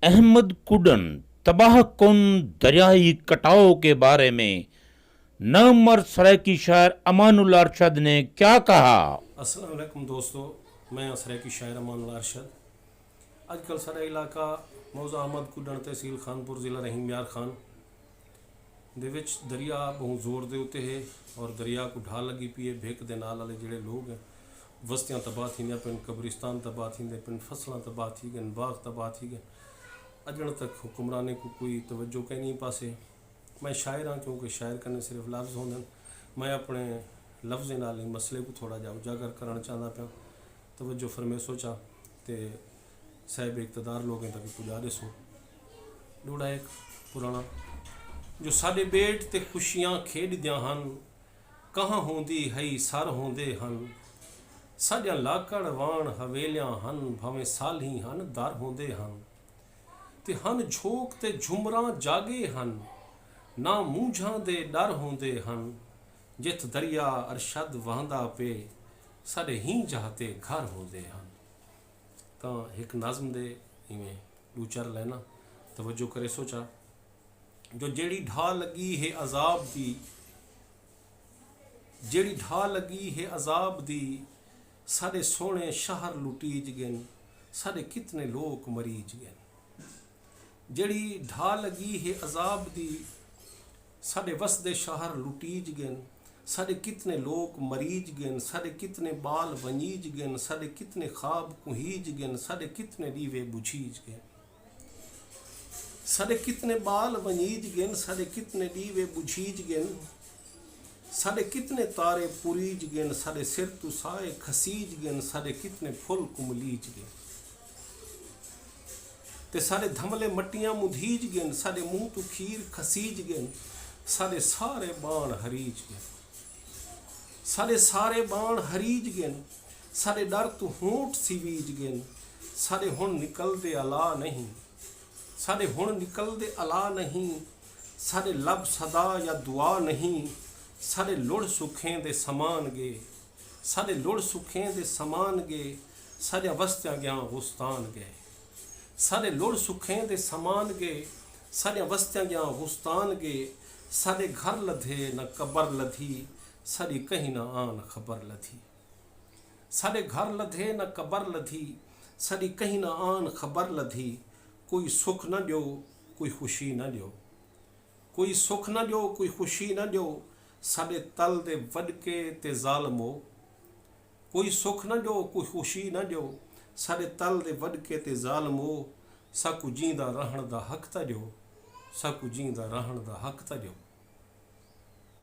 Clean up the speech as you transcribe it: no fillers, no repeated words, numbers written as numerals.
Ahmad couldn't तबाह कुन दरियाई कटाव के बारे में नमर सरायकी शायर अमानुल्लाह अरशद ने क्या कहा। अस्सलाम वालेकुम दोस्तों, मैं सरायकी शायर अमानुल्लाह अरशद। अजकल सारा इलाका मौजा अहमद कुडन तहसील खानपुर जिला रहीम यार खान ਦੇ ਵਿੱਚ ਦਰਿਆ ਬਹੁਤ ਜ਼ੋਰ ਦੇ ਉੱਤੇ ਹੈ ਔਰ ਦਰਿਆ को ढाल लगी पी है। भिक के नाल वाले ਜਿਹੜੇ लोग हैं बस्तियां तबाह थींदियां पिन, कब्रिस्तान तबाह थींदे पिन, फसलां तबाह थी गए, बाग तबाह थी गए। अजण तक हुक्मराने को कोई तवज्जो कहीं नहीं पासे। मैं शायर हाँ क्योंकि शायर करने सिर्फ लफ्ज़ होंदे। मैं अपने लफ्ज़ नाल ही मसले को थोड़ा जा उजागर करना चाहता पाँ। तवज्जो फरमे सोचा तो साहिब इक़्तिदार लोगों तक पुजा दसो। डूड़ा एक पुराना जो साडे बेट ते खुशियां खेडदियां हन, कहाँ होंदी हई सर होंदे हन। साडियां लाकड़ वाण हवेलियां हन, भावें साल ही हन दर होंदे हन। ते हन झोक ते झुमरां जागे हन, ना मूंझां दे डर होंदे हन। जित दरिया अरशद वहंदा पे, साडे ही जाते घर होंदे हन। तां एक नाज़म दे इवें दो चार लाइनां तवज्जो करे सोचा। जो जेड़ी ढाल लगी है अजाब दी, जेड़ी ढाल लगी है अजाब दी, साडे सोहणे शहर लुटीज गन, साडे कितने लोग मरीज गन। जेड़ी ढाल लगी है अजाब दी, साडे वसदे शहर लुटीज गन, साडे कितने लोग मरीज गन, साडे कितने बाल वंजीज गन, साडे कितने ख्वाब कुहीज गन, साडे कितने दीवे बुझीज गन। साडे कितने बाल वंजीज गन, साडे कितने दीवे बुझीज गन, साडे कितने तारे पुरीज गन, साडे सिर तू साए खसीज गन, साडे कितने फुल कुमलीज गन। ते साडे धमले मट्टियां मुधीज गन, साडे मुंह तू खीर खसीज गन, साडे सारे बाण हरीज गन। साडे सारे बाण हरीज गन, साडे डर तू होंठ सिवीज गन, साडे हुण निकलदे अला नहीं, साडे हुण निकलदे अला नहीं, साडे लब सदा या दुआ नहीं, साडे लुड़ सुखें दे समान गे, साडे लुड़ सुखें दे समान गे, साडे वस्तियां गया गुस्तान गए। साडे लुड़ सुखें दे समान गे, साडे वस्तियां गया गुस्तान गे, साडे घर लधे न कबर लधी, साडी कहीं न आन खबर लधी। साडे घर लधे न कबर लधी, साडी कहीं न आन खबर लधी। कोई सुख न दो कोई खुशी न दो, कोई सुख न दो कोई खुशी न दो, साडे तल दे वडके ते ज़ालमो। कोई सुख न दो कोई खुशी न दो, साडे तल दे वडके ते ज़ालमो। साकू जींदा रहण दा हक ता दो, साकू जींदा रहण दा हक ता दो।